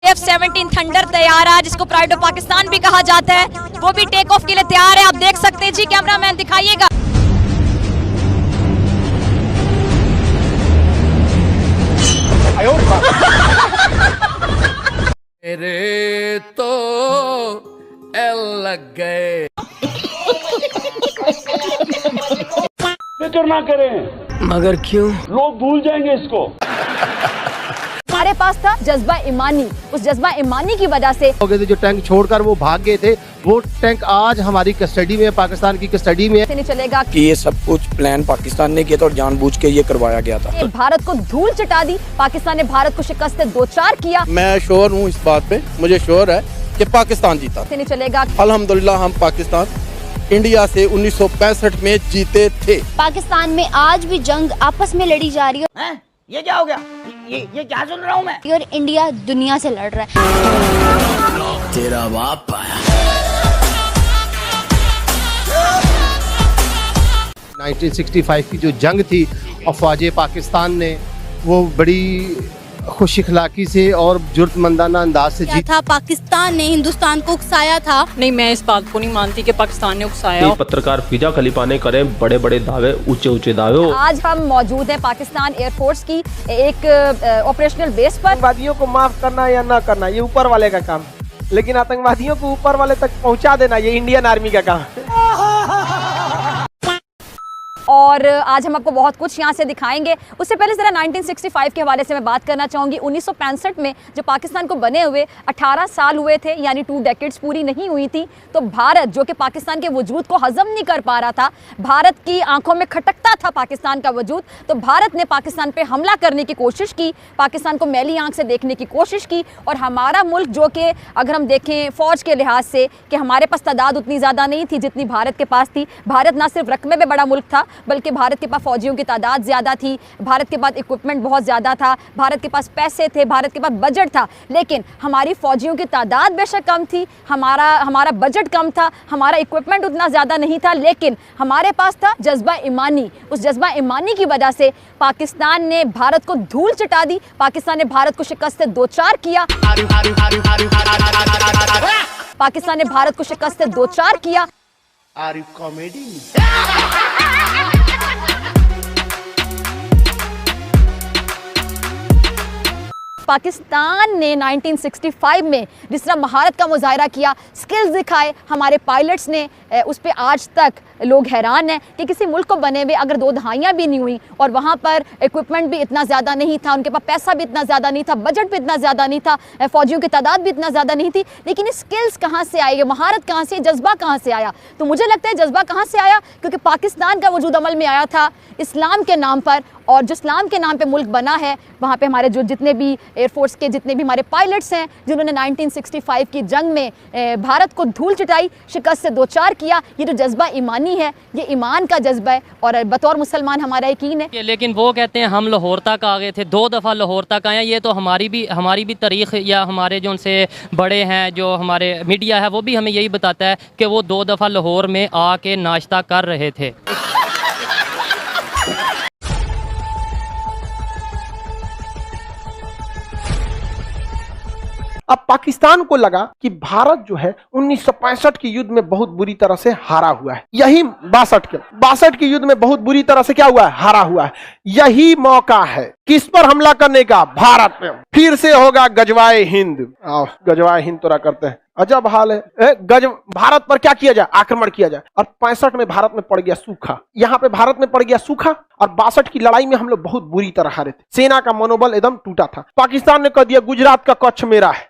F-17 thunder तैयार है, जिसको प्राइड ऑफ पाकिस्तान भी कहा जाता है, वो भी टेक ऑफ के लिए तैयार है। आप देख सकते हैं जी, कैमरामैन दिखाइएगा। मेरे तो एल लग गए। फिक्र ना करें, मगर क्यों? लोग भूल जाएंगे इसको। हमारे पास था जज्बा ईमानी, उस जज्बा ईमानी की वजह से हो गए थे, जो टैंक छोड़कर वो भाग गए थे, वो टैंक आज हमारी कस्टडी में है, पाकिस्तान की कस्टडी में है। नहीं चलेगा कि ये सब कुछ प्लान पाकिस्तान ने किया था और जानबूझ के ये करवाया गया था। भारत को धूल चटा दी, पाकिस्तान ने भारत को शिकस्त दो चार किया। मैं श्योर हूँ इस बात पे, मुझे श्योर है कि पाकिस्तान जीता। नहीं चलेगा। अल्हम्दुलिल्लाह हम पाकिस्तान इंडिया से 1965 में जीते थे। पाकिस्तान में आज भी जंग आपस में लड़ी जा रही है। ये क्या हो गया? ये क्या सुन रहा हूँ मैं? और इंडिया दुनिया से लड़ रहा है। तेरा बाप आया। 1965 की जो जंग थी, अफवाज पाकिस्तान ने वो बड़ी खुश इखलाकी से और जुर्तमंदाना अंदाज से जीत था। पाकिस्तान ने हिंदुस्तान को उकसाया था। नहीं, मैं इस बात को नहीं मानती कि पाकिस्तान ने उकसाया। पत्रकार फिजा खलीफा ने करे बड़े बड़े दावे, ऊंचे ऊंचे दावे। आज हम मौजूद हैं पाकिस्तान एयरफोर्स की एक ऑपरेशनल बेस पर। आतंकवादियों को माफ करना या ना करना ये ऊपर वाले का काम, लेकिन आतंकवादियों को ऊपर वाले तक पहुंचा देना ये इंडियन आर्मी का काम है। और आज हम आपको बहुत कुछ यहाँ से दिखाएंगे। उससे पहले ज़रा 1965 के हवाले से मैं बात करना चाहूँगी। 1965 में जो पाकिस्तान को बने हुए 18 साल हुए थे, यानी 2 डेकेड्स पूरी नहीं हुई थी, तो भारत जो कि पाकिस्तान के वजूद को हज़म नहीं कर पा रहा था, भारत की आंखों में खटकता था पाकिस्तान का वजूद, तो भारत ने पाकिस्तान पे हमला करने की कोशिश की, पाकिस्तान को मैली आंख से देखने की कोशिश की। और हमारा मुल्क जो कि अगर हम देखें फ़ौज के लिहाज से कि हमारे पास तादाद उतनी ज़्यादा नहीं थी जितनी भारत के पास थी। भारत ना सिर्फ रकबे में बड़ा मुल्क था, बल्कि भारत के पास फौजियों की तादाद ज़्यादा थी, भारत के पास इक्विपमेंट बहुत ज़्यादा था, भारत के पास पैसे थे, भारत के पास बजट था। लेकिन हमारी फौजियों की तादाद बेशक कम थी, हमारा बजट कम था, हमारा इक्विपमेंट उतना ज़्यादा नहीं था, लेकिन हमारे पास था जज्बा ईमानी। उस जज्बा ईमानी की वजह से पाकिस्तान ने भारत को धूल चटा दी, पाकिस्तान ने भारत को शिकस्त दो चार किया। पाकिस्तान ने भारत को शिकस्त दो चार किया। Are you comedy? पाकिस्तान ने 1965 में जिस तरह महारत का मुजाहरा किया, स्किल्स दिखाए हमारे पायलट्स ने, उस पर आज तक लोग हैरान हैं कि किसी मुल्क को बने हुए अगर 2 दहाइयाँ भी नहीं हुई और वहाँ पर इक्विपमेंट भी इतना ज़्यादा नहीं था, उनके पास पैसा भी इतना ज़्यादा नहीं था, बजट भी इतना ज़्यादा नहीं था, फ़ौजियों की तादाद भी इतना ज़्यादा नहीं थी, लेकिन ये स्किल्स कहाँ से आई, ये महारत कहाँ से, जज्बा कहाँ से आया? तो मुझे लगता है जज्बा कहाँ से आया, क्योंकि पाकिस्तान का वजूद अमल में आया था इस्लाम के नाम पर, और जो इस्लाम के नाम पे मुल्क बना है, वहाँ पे हमारे जो जितने भी एयरफोर्स के जितने भी हमारे पायलट्स हैं जिन्होंने 1965 की जंग में भारत को धूल चटाई, शिकस्त से दो चार किया, ये जो जज्बा ईमानी है, ये ईमान का जज्बा है और बतौर मुसलमान हमारा यकीन है। लेकिन वो कहते हैं हम लाहौर तक आ गए थे, 2 दफ़ा लाहौर तक आए। ये तो हमारी भी तारीख़ या हमारे जो उनसे बड़े हैं, जो हमारे मीडिया है, वो भी हमें यही बताता है कि वो 2 दफ़ा लाहौर में आके नाश्ता कर रहे थे। अब पाकिस्तान को लगा कि भारत जो है 1965 के युद्ध में बहुत बुरी तरह से हारा हुआ है, यही 62 के युद्ध में बहुत बुरी तरह से क्या हुआ है, हारा हुआ है। यही मौका है किस पर हमला करने का, भारत में। फिर से होगा गजवाए हिंद। गजवाए हिंद तोरा करते हैं, अजब हाल है। भारत पर क्या किया जाए, आक्रमण किया जाए। और 65 में भारत में पड़ गया सूखा, यहाँ पे भारत में पड़ गया सूखा, और 62 की लड़ाई में हम लोग बहुत बुरी तरह हारे थे, सेना का मनोबल एकदम टूटा था। पाकिस्तान ने कह दिया गुजरात का कच्छ मेरा है,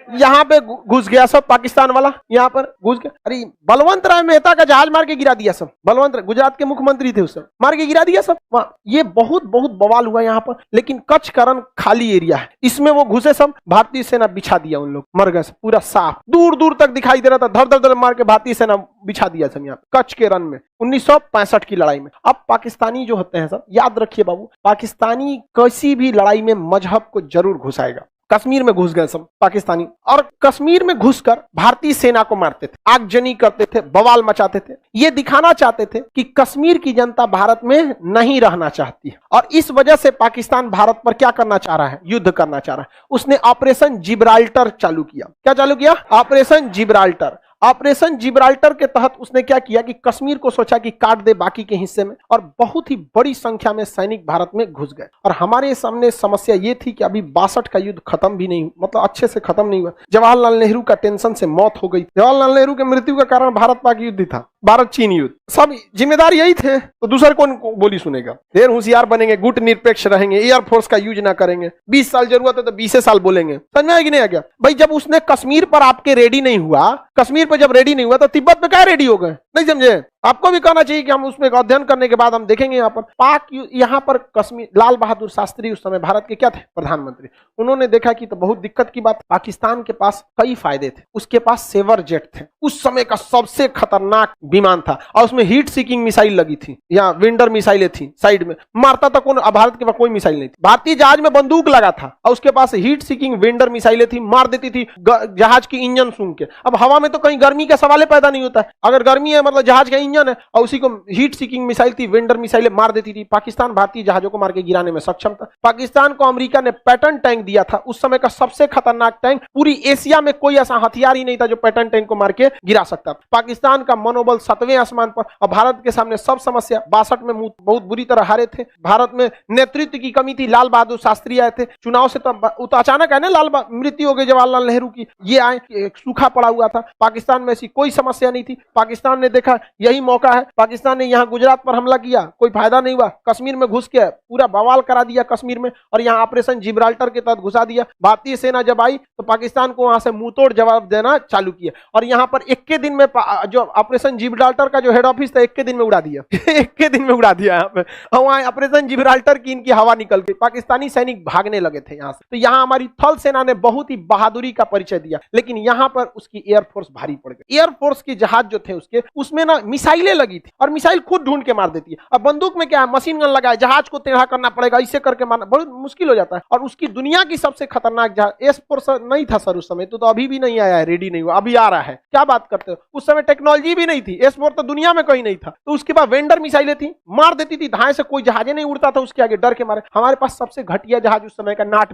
यहाँ पे घुस गया सब पाकिस्तान वाला, यहाँ पर घुस गया। अरे बलवंत राय मेहता का जहाज मार के गिरा दिया सब, बलवंत राय गुजरात के मुख्यमंत्री थे उस समय, मार के गिरा दिया सब वहाँ। ये बहुत बवाल हुआ यहाँ पर। लेकिन कच्छ का रण खाली एरिया है, इसमें वो घुसे सब, भारतीय सेना बिछा दिया, उन लोग मर गए, पूरा साफ दूर दूर तक दिखाई दे रहा था, धर धर मार के भारतीय सेना बिछा दिया सब यहाँ कच्छ के रण में 1965 की लड़ाई में। अब पाकिस्तानी जो होते हैं सब, याद रखिए बाबू, पाकिस्तानी किसी भी लड़ाई में मजहब को जरूर घुसाएगा, कश्मीर में घुस गए सब पाकिस्तानी, और कश्मीर में घुसकर भारतीय सेना को मारते थे, आगजनी करते थे, बवाल मचाते थे। ये दिखाना चाहते थे कि कश्मीर की जनता भारत में नहीं रहना चाहती है, और इस वजह से पाकिस्तान भारत पर क्या करना चाह रहा है, युद्ध करना चाह रहा है। उसने ऑपरेशन जिब्राल्टर चालू किया। क्या चालू किया? Operation Gibraltar. ऑपरेशन जिब्राल्टर के तहत उसने क्या किया कि कश्मीर को सोचा कि काट दे बाकी के हिस्से में, और बहुत ही बड़ी संख्या में सैनिक भारत में घुस गए। और हमारे सामने समस्या ये थी कि अभी 62 का युद्ध खत्म भी नहीं, मतलब अच्छे से खत्म नहीं हुआ। जवाहरलाल नेहरू का टेंशन से मौत हो गई। जवाहरलाल नेहरू के मृत्यु का कारण भारत पाक युद्ध था, भारत चीन युद्ध, सब जिम्मेदार यही थे। तो दूसरे कौन बोली सुनेगा? ढेर होशियार बनेंगे, गुट निरपेक्ष रहेंगे, एयरफोर्स का यूज ना करेंगे, 20 साल जरूरत है तो 20 साल बोलेंगे। समझ में आया कि नहीं आ गया? भाई जब उसने कश्मीर पर आपके रेडी नहीं हुआ, कश्मीर पर जब रेडी नहीं हुआ तो तिब्बत पे क्या रेडी हो गए? नहीं समझे? आपको भी कहना चाहिए कि हम उसमें अध्ययन करने के बाद हम देखेंगे यहाँ पर पाक यहाँ पर कश्मीर। लाल बहादुर शास्त्री उस समय भारत के क्या थे? प्रधानमंत्री। उन्होंने देखा कि तो बहुत दिक्कत की बात, पाकिस्तान के पास कई फायदे थे। उसके पास सेवर जेट थे, उस समय का सबसे खतरनाक विमान था, और उसमें हीट सीकिंग मिसाइल लगी थी, यहाँ विंडर मिसाइलें थी साइड में, मारता था कौन? भारत के पास कोई मिसाइल नहीं थी। भारतीय जहाज में बंदूक लगा था और उसके पास हीट सीकिंग विंडर मिसाइलें थी, मार देती थी जहाज की इंजन सूंघ के। अब हवा में तो कहीं गर्मी का सवाल पैदा नहीं होता है, अगर गर्मी है मतलब जहाज का इंजन है, और उसी को हीट सीकिंग मिसाइल थी, विंडर मिसाइलें मार देती थी। पाकिस्तान भारतीय जहाजों को मार के गिराने में सक्षम था। पाकिस्तान को अमेरिका ने पैटर्न टैंक दिया था, उस समय का सबसे खतरनाक टैंक। पूरी एशिया में कोई ऐसा हथियार ही नहीं था जो पैटर्न टैंक को मार के गिरा सकता। पाकिस्तान का मनोबल 7वें आसमान पर, और भारत के सामने सब समस्या। 62 में बहुत बुरी तरह हारे थे। भारत में नेतृत्व की कमी थी। लाल बहादुर शास्त्री आए थे चुनाव से, तो अचानक है ना, मृत्यु हो गई जवाहरलाल नेहरू की, ये आए, सूखा पड़ा हुआ था। पाकिस्तान में ऐसी कोई समस्या नहीं थी। पाकिस्तान ने देखा यही मौका है, पाकिस्तान ने यहाँ गुजरात पर हमला किया, कोई फायदा नहीं हुआ। कश्मीर में घुस के पूरा बवाल करा दिया कश्मीर में, और यहाँ ऑपरेशन जिब्राल्टर के तहत घुसा दिया। भारतीय सेना जब आई तो पाकिस्तान को वहां से मुंहतोड़ जवाब देना चालू किया, और यहाँ पर 21 दिन में जो ऑपरेशन जिब्राल्टर का जो हेड ऑफिस था 21 दिन में उड़ा दिया 21 दिन में उड़ा दिया यहाँ पे। वहां ऑपरेशन जिब्राल्टर की इनकी हवा निकल गई, पाकिस्तानी सैनिक भागने लगे थे यहाँ से। तो यहाँ हमारी थल सेना ने बहुत ही बहादुरी का परिचय दिया, लेकिन यहाँ पर उसकी एयरफोर्स भारी पड़ गई। एयरफोर्स के जहाज जो थे उसमें ना मिसाइलें लगी थी, और मिसाइल खुद ढूंढ के मार देती है। अब बंदूक में क्या है, मशीन गन लगा है, जहाज को टेढ़ा करना पड़ेगा, इसे करके मारना बहुत मुश्किल हो जाता है। और उसकी दुनिया की सबसे खतरनाक जहाज एस-4 नहीं था सर उस समय, तो अभी भी नहीं आया है, रेडी नहीं हुआ, अभी आ रहा है। क्या बात करते हो? उस समय टेक्नोलॉजी भी नहीं थी, एस-4 तो दुनिया में कहीं नहीं था। तो उसके बाद वेंडर मिसाइलें थी, मार देती थी, धाए से कोई जहाजे नहीं उड़ता था उसके आगे, डर के मारे। हमारे पास सबसे घटिया जहाज उस समय का नॉट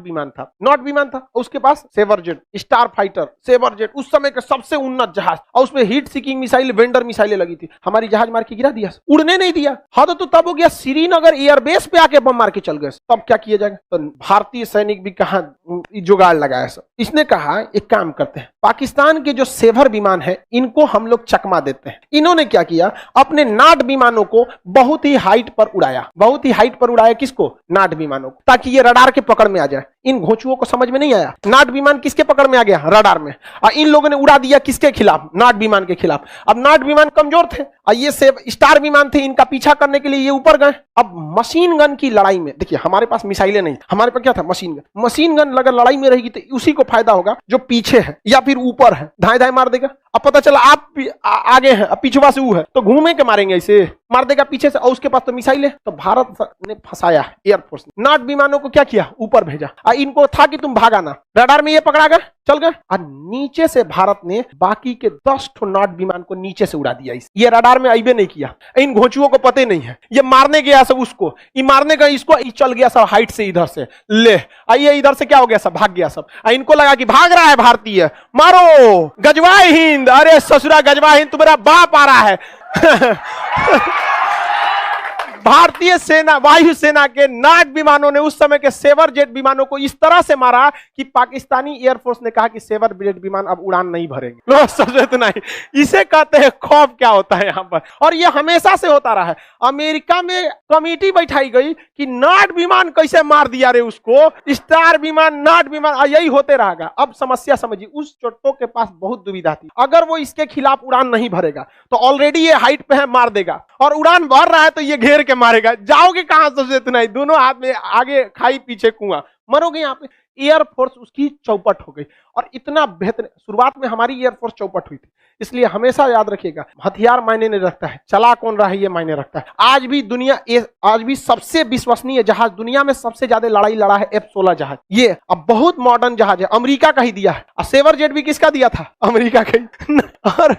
विमान था, उसके पास Sabre jet, Starfighter, Sabre jet, उस समय का सबसे उन्नत जहाज, और उसमें हीट सीकिंग मिसाइल, वेंडर मिसाइलें लगी थी। हमारी जहाज मार के गिरा दिया, उड़ने नहीं दिया। हाँ तो तब हो गया श्रीनगर एयरबेस पे आके बम मार के चल गए, तब क्या किया जाएगा? तो भारतीय सैनिक भी कहां जुगाड़ लगाया सब। इसने कहा एक काम करते हैं, पाकिस्तान के जो सेवर विमान है इनको हम लोग चकमा देते हैं। इन्होंने क्या किया, अपने नाट विमानों को बहुत ही हाइट पर उड़ाया। किसको? नाट विमानों को, ताकि ये रडार के पकड़ में आ जाए। इन घोंचुओं को समझ में नहीं आया, नाट विमान किसके पकड़ में आ गया? रडार में। और इन लोगों ने उड़ा दिया किसके खिलाफ? नाट विमान के खिलाफ। अब नाट विमान कमजोर थे और ये स्टार विमान थे, इनका पीछा करने के लिए ये ऊपर गए। अब मशीन गन की लड़ाई में देखिए, हमारे पास मिसाइलें नहीं, हमारे पास क्या था? मशीन गन अगर लड़ाई में रहेगी तो उसी को फायदा होगा जो पीछे है या फिर ऊपर है, धाए मार देगा। अब पता चला आप आगे हैं, अब पीछे से वो है, तो घूमे के मारेंगे, इसे मार देगा पीछे से, और उसके पास तो मिसाइल है। तो भारत ने फंसाया एयरफोर्स ने, नाट विमानों को क्या किया? ऊपर भेजा। इनको था कि तुम भागाना, रडार में ये पकड़ा गया, चल गए। और नीचे से भारत ने बाकी के 10 नाट विमान को नीचे से उड़ा दिया। ये रडार में आईबे नहीं किया, इन घोंचुओं को पता नहीं है। ये मारने गया सब उसको, ये मारने गया इसको, ये चल गया सब हाइट से, इधर से ले आइए, इधर से क्या हो गया, सब भाग गया सब। इनको लगा कि भाग रहा है भारतीय, मारो गजवाए हिंद। अरे ससुरा गजवा हिंद, तुम्हारा बाप आ रहा है। भारतीय सेना, वायुसेना के नाट विमानों ने उस समय के सेवर जेट विमानों को इस तरह से मारा कि पाकिस्तानी एयरफोर्स ने कहा कि सेवर जेट विमान अब उड़ान नहीं भरेंगे। लोग समझे तो नहीं, इसे कहते हैं खौफ क्या होता है यहाँ पर। और यह हमेशा से होता रहा है। अमेरिका में कमेटी बैठाई गई कि नाट विमान कैसे मार दिया रे उसको, स्टार विमान, नाट विमान, यही होते रहेगा। अब समस्या समझिए, उस चोटों के पास बहुत दुविधा थी, अगर वो इसके खिलाफ उड़ान नहीं भरेगा तो ऑलरेडी ये हाइट पे है, मार देगा, और उड़ान भर रहा है तो ये घेर के मारेगा। जाओगे कहां? सबसे इतना ही, दोनों हाथ में, आगे खाई पीछे कुआं, मरोगे यहाँ पे। एयरफोर्स उसकी चौपट हो गई। और इतना बेहतर, शुरुआत में हमारी एयरफोर्स चौपट हुई थी, इसलिए हमेशा याद रखिएगा हथियार मायने नहीं रखता है, चला कौन रहा है ये मायने रखता है। आज भी सबसे विश्वसनीय जहाज, दुनिया में सबसे ज्यादा लड़ाई लड़ा है F-16 जहाज, ये अब बहुत मॉडर्न जहाज है, अमेरिका का ही दिया है। और सेवर जेट भी किसका दिया था? अमेरिका का ही। और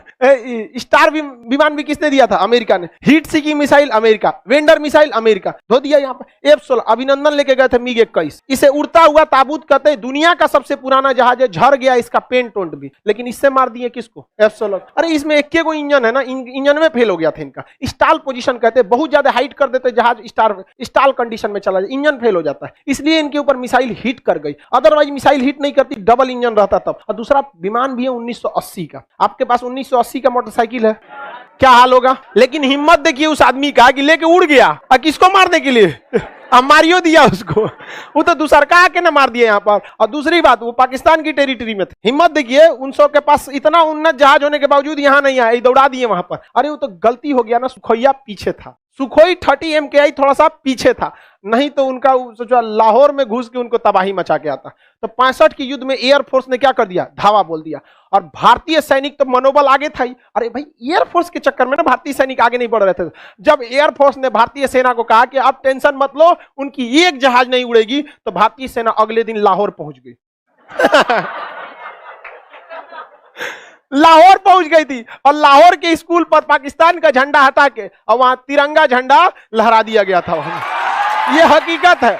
स्टार विमान भी किसने दिया था? अमेरिका ने। Heat seeking missile America, vendor missile America धो दिया। यहाँ पर F-16 अभिनंदन लेके गए थे MiG-21, इसे उड़ता हुआ ताबूत कहते हैं, दुनिया का सबसे पुराना जहाज है, झड़ गया इसका पेंट ओंट भी, लेकिन इससे मार दिए किसको? F-16। अरे इसमें एक को इंजन है ना, इंजन में फेल हो गया था इनका। स्टाल पोजीशन कहते हैं, बहुत ज्यादा हाइट कर देते जहाज, स्टाल कंडीशन में चला जाए, इंजन फेल हो जाता है, इसलिए इनके ऊपर मिसाइल हिट कर गई। अदरवाइज मिसाइल हिट नहीं करती, डबल इंजन रहता तब। और दूसरा विमान भी है 1980 का। आपके पास 1980 का मोटरसाइकिल है, क्या हाल होगा? लेकिन हिम्मत देखिए उस आदमी का कि लेके उड़ गया। और किसको मारने के लिए? मारियो दिया उसको, वो तो दूसरका आके ना मार दिया यहाँ पर। और दूसरी बात, वो पाकिस्तान की टेरिटरी में थे। हिम्मत देखिए, उन सब के पास इतना उन्नत जहाज होने के बावजूद यहाँ नहीं आए, दौड़ा दिए वहां पर। अरे वो तो गलती हो गया ना, सुखोइया पीछे था, सुखोई 30 MKI थोड़ा सा पीछे था, नहीं तो उनका सोचा लाहौर में घुस के उनको तबाही मचा के आता। तो 65 के युद्ध में एयरफोर्स ने क्या कर दिया? धावा बोल दिया। और भारतीय सैनिक तो मनोबल आगे था ही। अरे भाई, एयरफोर्स के चक्कर में ना भारतीय सैनिक आगे नहीं बढ़ रहे थे। जब एयरफोर्स ने भारतीय सेना को कहा कि आप टेंशन मत लो, उनकी एक जहाज नहीं उड़ेगी, तो भारतीय सेना अगले दिन लाहौर पहुंच गई। लाहौर पहुंच गई थी, और लाहौर के स्कूल पर पाकिस्तान का झंडा हटा के और वहां तिरंगा झंडा लहरा दिया गया था। ये हकीकत है।